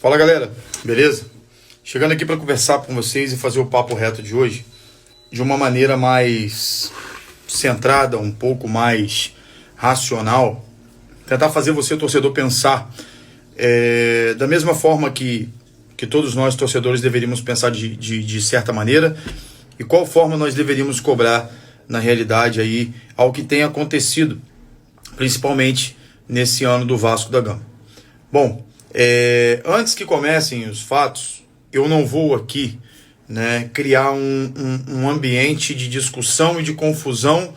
Fala galera, beleza? Chegando aqui para conversar com vocês e fazer o papo reto de hoje de uma maneira mais centrada, um pouco mais racional, tentar fazer você, torcedor, pensar da mesma forma que todos nós, torcedores, deveríamos pensar de certa maneira, e qual forma nós deveríamos cobrar na realidade aí ao que tem acontecido, principalmente nesse ano do Vasco da Gama. Bom, antes que comecem os fatos, eu não vou aqui, criar um ambiente de discussão e de confusão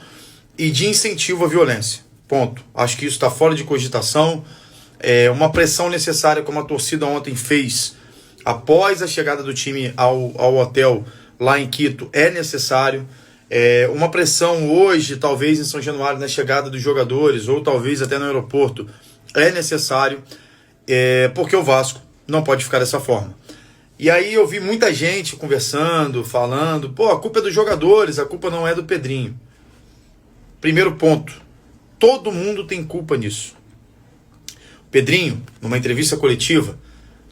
e de incentivo à violência. Ponto. Acho que isso está fora de cogitação. Uma pressão necessária, como a torcida ontem fez após a chegada do time ao hotel lá em Quito, é necessário. Uma pressão hoje, talvez em São Januário, na chegada dos jogadores, ou talvez até no aeroporto, é necessário, porque o Vasco não pode ficar dessa forma. E aí eu vi muita gente conversando, falando, a culpa é dos jogadores, a culpa não é do Pedrinho. Primeiro ponto, todo mundo tem culpa nisso. O Pedrinho, numa entrevista coletiva,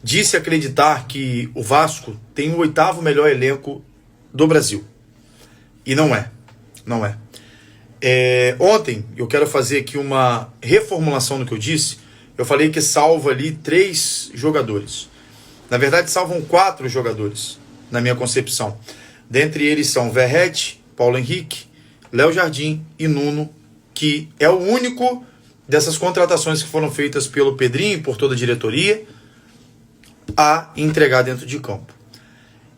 disse acreditar que o Vasco tem o 8º melhor elenco do Brasil. E não é. Não é. Ontem, eu quero fazer aqui uma reformulação do que eu disse. Eu falei que salva ali 3 jogadores. Na verdade, salvam 4 jogadores, na minha concepção. Dentre eles são Verratti, Paulo Henrique, Léo Jardim e Nuno, que é o único dessas contratações que foram feitas pelo Pedrinho e por toda a diretoria a entregar dentro de campo.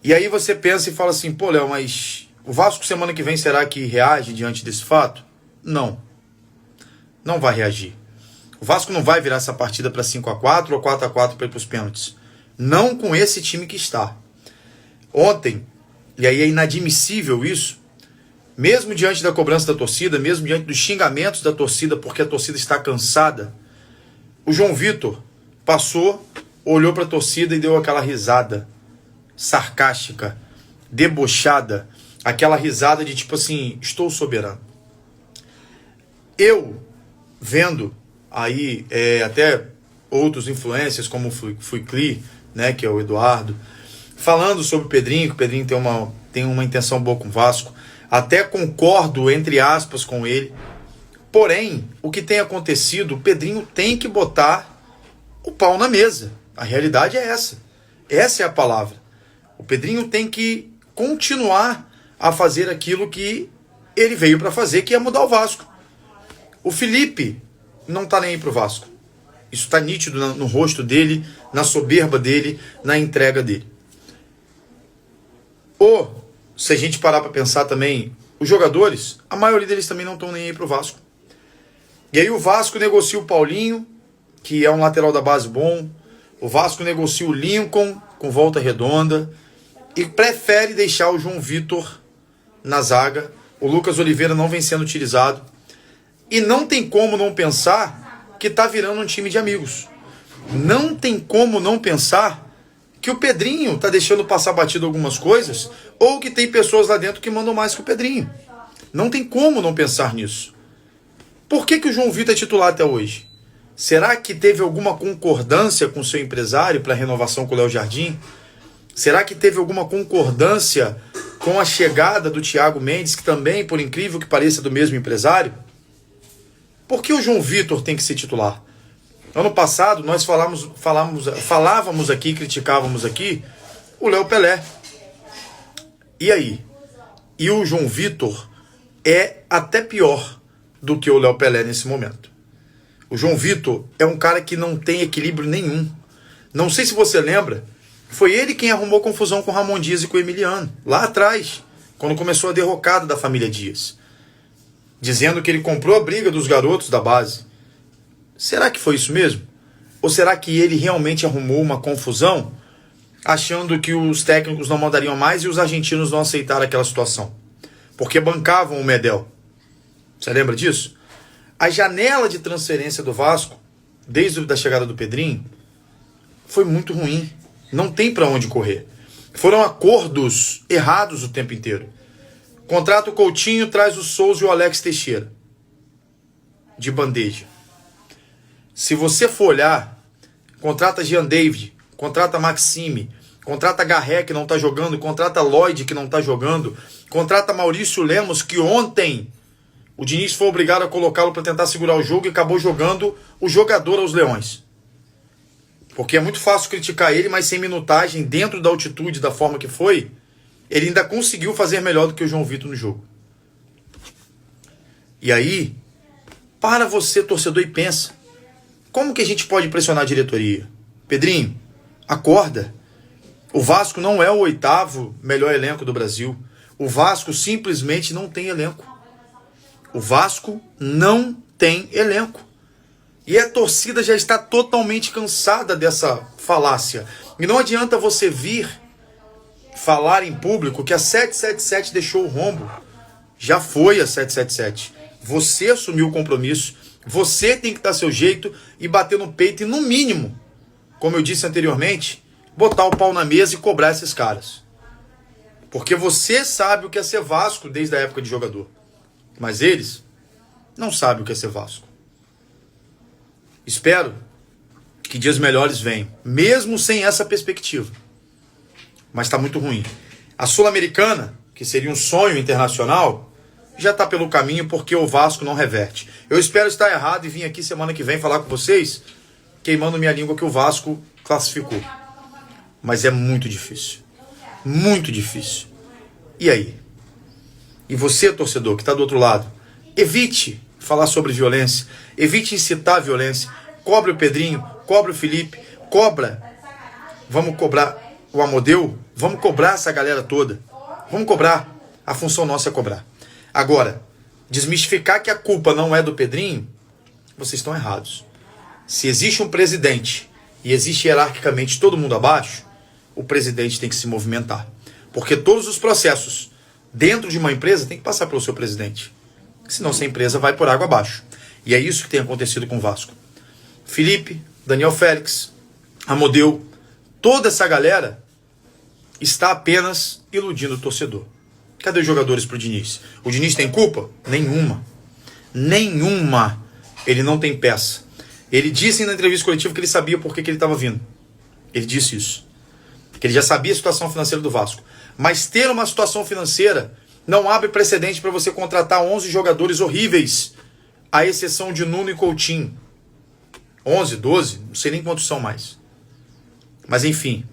E aí você pensa e fala assim, Léo, mas o Vasco semana que vem será que reage diante desse fato? Não. Não vai reagir. O Vasco não vai virar essa partida para 5-4 ou 4-4 para ir para os pênaltis. Não com esse time que está. Ontem, e aí é inadmissível isso, mesmo diante da cobrança da torcida, mesmo diante dos xingamentos da torcida, porque a torcida está cansada, o João Vitor passou, olhou para a torcida e deu aquela risada sarcástica, debochada, aquela risada de tipo assim, estou soberano. Eu, vendo aí até outros influencers, como o Fuicli, que é o Eduardo, falando sobre o Pedrinho, que o Pedrinho tem uma intenção boa com o Vasco, até concordo, entre aspas, com ele. Porém, o que tem acontecido, o Pedrinho tem que botar o pau na mesa. A realidade é essa. Essa é a palavra. O Pedrinho tem que continuar a fazer aquilo que ele veio para fazer, que é mudar o Vasco. O Felipe não está nem aí pro Vasco. Isso está nítido no rosto dele, na soberba dele, na entrega dele. Ou, se a gente parar para pensar também, os jogadores, a maioria deles também não estão nem aí pro Vasco. E aí o Vasco negocia o Paulinho, que é um lateral da base bom. O Vasco negocia o Lincoln, com volta redonda. E prefere deixar o João Vitor na zaga. O Lucas Oliveira não vem sendo utilizado. E não tem como não pensar que está virando um time de amigos. Não tem como não pensar que o Pedrinho está deixando passar batido algumas coisas, ou que tem pessoas lá dentro que mandam mais que o Pedrinho. Não tem como não pensar nisso. Por que o João Vitor é titular até hoje? Será que teve alguma concordância com o seu empresário para a renovação com o Léo Jardim? Será que teve alguma concordância com a chegada do Thiago Mendes, que também, por incrível que pareça, é do mesmo empresário? Por que o João Vitor tem que ser titular? Ano passado nós falávamos aqui, criticávamos aqui o Léo Pelé. E aí? E o João Vitor é até pior do que o Léo Pelé nesse momento. O João Vitor é um cara que não tem equilíbrio nenhum. Não sei se você lembra, foi ele quem arrumou confusão com o Ramon Dias e com o Emiliano, lá atrás, quando começou a derrocada da família Dias, dizendo que ele comprou a briga dos garotos da base. Será que foi isso mesmo? Ou será que ele realmente arrumou uma confusão, achando que os técnicos não mandariam mais e os argentinos não aceitaram aquela situação? Porque bancavam o Medel. Você lembra disso? A janela de transferência do Vasco, desde a chegada do Pedrinho, foi muito ruim. Não tem para onde correr. Foram acordos errados o tempo inteiro. Contrata o Coutinho, traz o Souza e o Alex Teixeira. De bandeja. Se você for olhar, contrata Jean David, contrata Maxime, contrata Garré, que não está jogando, contrata Lloyd, que não está jogando, contrata Maurício Lemos, que ontem o Diniz foi obrigado a colocá-lo para tentar segurar o jogo e acabou jogando o jogador aos leões. Porque é muito fácil criticar ele, mas sem minutagem, dentro da altitude, da forma que foi, ele ainda conseguiu fazer melhor do que o João Vitor no jogo. E aí, para você, torcedor, e pensa, como que a gente pode pressionar a diretoria? Pedrinho, acorda. O Vasco não é o 8º melhor elenco do Brasil. O Vasco simplesmente não tem elenco. O Vasco não tem elenco. E a torcida já está totalmente cansada dessa falácia. E não adianta você vir falar em público que a 777 deixou o rombo. Já foi a 777. Você assumiu o compromisso. Você tem que dar seu jeito e bater no peito e, no mínimo, como eu disse anteriormente, botar o pau na mesa e cobrar esses caras. Porque você sabe o que é ser Vasco desde a época de jogador. Mas eles não sabem o que é ser Vasco. Espero que dias melhores venham, mesmo sem essa perspectiva. Mas está muito ruim. A Sul-Americana, que seria um sonho internacional, já está pelo caminho porque o Vasco não reverte. Eu espero estar errado e vir aqui semana que vem falar com vocês, queimando minha língua que o Vasco classificou. Mas é muito difícil. Muito difícil. E aí? E você, torcedor, que está do outro lado, evite falar sobre violência, evite incitar a violência, cobre o Pedrinho, cobre o Felipe, cobra, vamos cobrar o Amodeu, vamos cobrar essa galera toda, vamos cobrar, a função nossa é cobrar. Agora, desmistificar que a culpa não é do Pedrinho, vocês estão errados. Se existe um presidente e existe hierarquicamente todo mundo abaixo, o presidente tem que se movimentar, porque todos os processos dentro de uma empresa tem que passar pelo seu presidente. Senão essa empresa vai por água abaixo. E é isso que tem acontecido com o Vasco. Felipe, Daniel Félix, Amodeu, toda essa galera está apenas iludindo o torcedor. Cadê os jogadores pro Diniz? O Diniz tem culpa? Nenhuma. Nenhuma. Ele não tem peça. Ele disse na entrevista coletiva que ele sabia por que ele estava vindo. Ele disse isso. Que ele já sabia a situação financeira do Vasco. Mas ter uma situação financeira não abre precedente para você contratar 11 jogadores horríveis, à exceção de Nuno e Coutinho. 11, 12, não sei nem quantos são mais. Mas enfim,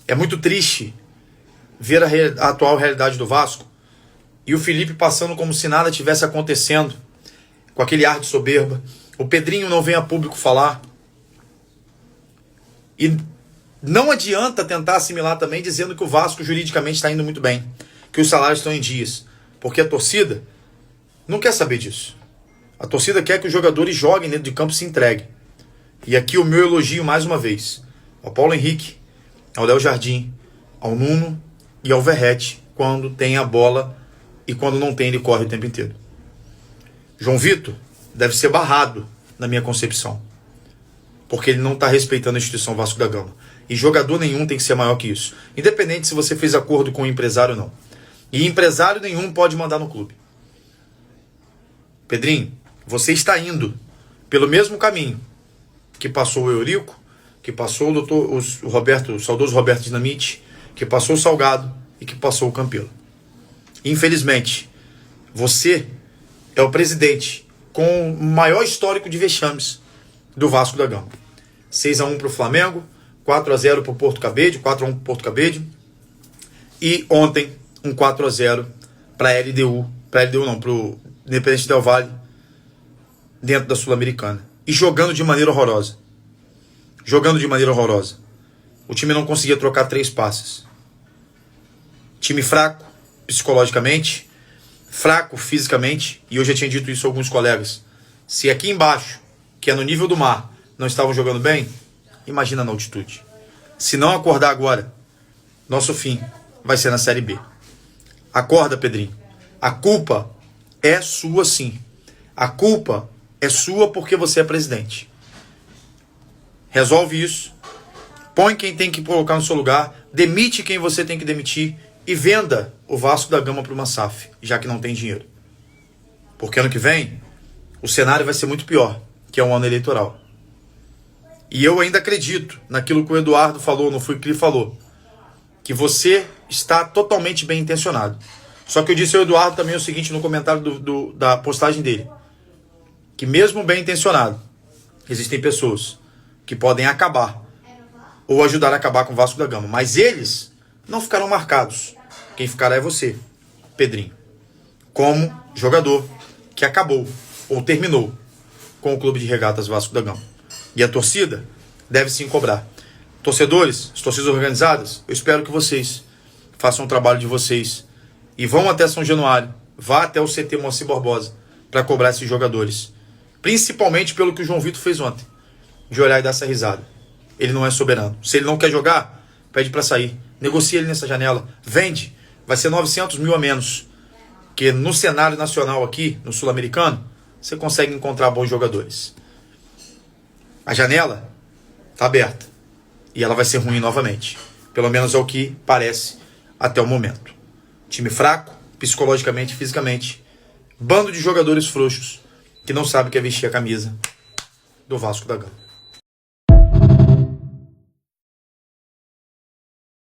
é muito triste ver a atual realidade do Vasco e o Felipe passando como se nada tivesse acontecendo, com aquele ar de soberba. O Pedrinho não vem a público falar. E não adianta tentar assimilar também dizendo que o Vasco juridicamente está indo muito bem, que os salários estão em dias, porque a torcida não quer saber disso. A torcida quer que os jogadores joguem dentro de campo e se entreguem. E aqui o meu elogio mais uma vez ao Paulo Henrique, ao Léo Jardim, ao Nuno e ao Verratti, quando tem a bola e quando não tem ele corre o tempo inteiro. João Vitor deve ser barrado na minha concepção, porque ele não está respeitando a instituição Vasco da Gama. E jogador nenhum tem que ser maior que isso, independente se você fez acordo com o empresário ou não. E empresário nenhum pode mandar no clube. Pedrinho, você está indo pelo mesmo caminho que passou o Eurico, que passou o saudoso Roberto Dinamite, que passou o Salgado e que passou o Campelo. Infelizmente, você é o presidente com o maior histórico de vexames do Vasco da Gama. 6-1 para o Flamengo, 4-0 para o Porto Cabede, 4-1 para o Porto Cabede. E ontem, um 4-0 para a LDU. Para a LDU não, para o Independente Del Valle, dentro da Sul-Americana. E jogando de maneira horrorosa. Jogando de maneira horrorosa. O time não conseguia trocar 3 passes. Time fraco, psicologicamente, fraco fisicamente. E eu já tinha dito isso a alguns colegas. Se aqui embaixo, que é no nível do mar, não estavam jogando bem, imagina na altitude. Se não acordar agora, nosso fim vai ser na Série B. Acorda, Pedrinho. A culpa é sua, sim. A culpa é sua porque você é presidente. Resolve isso. Põe quem tem que colocar no seu lugar. Demite quem você tem que demitir. E venda o Vasco da Gama para uma SAF, já que não tem dinheiro. Porque ano que vem, o cenário vai ser muito pior, que é um ano eleitoral. E eu ainda acredito naquilo que o Eduardo falou, não foi o que ele falou, que você está totalmente bem intencionado. Só que eu disse ao Eduardo também o seguinte no comentário da postagem dele, que mesmo bem intencionado, existem pessoas que podem acabar ou ajudar a acabar com o Vasco da Gama, mas eles não ficarão marcados. Quem ficará é você, Pedrinho, como jogador que acabou ou terminou com o Clube de Regatas Vasco da Gama. E a torcida deve sim cobrar. Torcedores, as torcidas organizadas, eu espero que vocês façam o trabalho de vocês e vão até São Januário, vá até o CT Moacir Barbosa para cobrar esses jogadores. Principalmente pelo que o João Vitor fez ontem, de olhar e dar essa risada. Ele não é soberano. Se ele não quer jogar, pede para sair. Negocia ele nessa janela. Vende. Vai ser 900 mil a menos. Porque no cenário nacional aqui, no sul-americano, você consegue encontrar bons jogadores. A janela está aberta. E ela vai ser ruim novamente. Pelo menos é o que parece até o momento. Time fraco, psicologicamente, fisicamente. Bando de jogadores frouxos que não sabem o que é vestir a camisa do Vasco da Gama.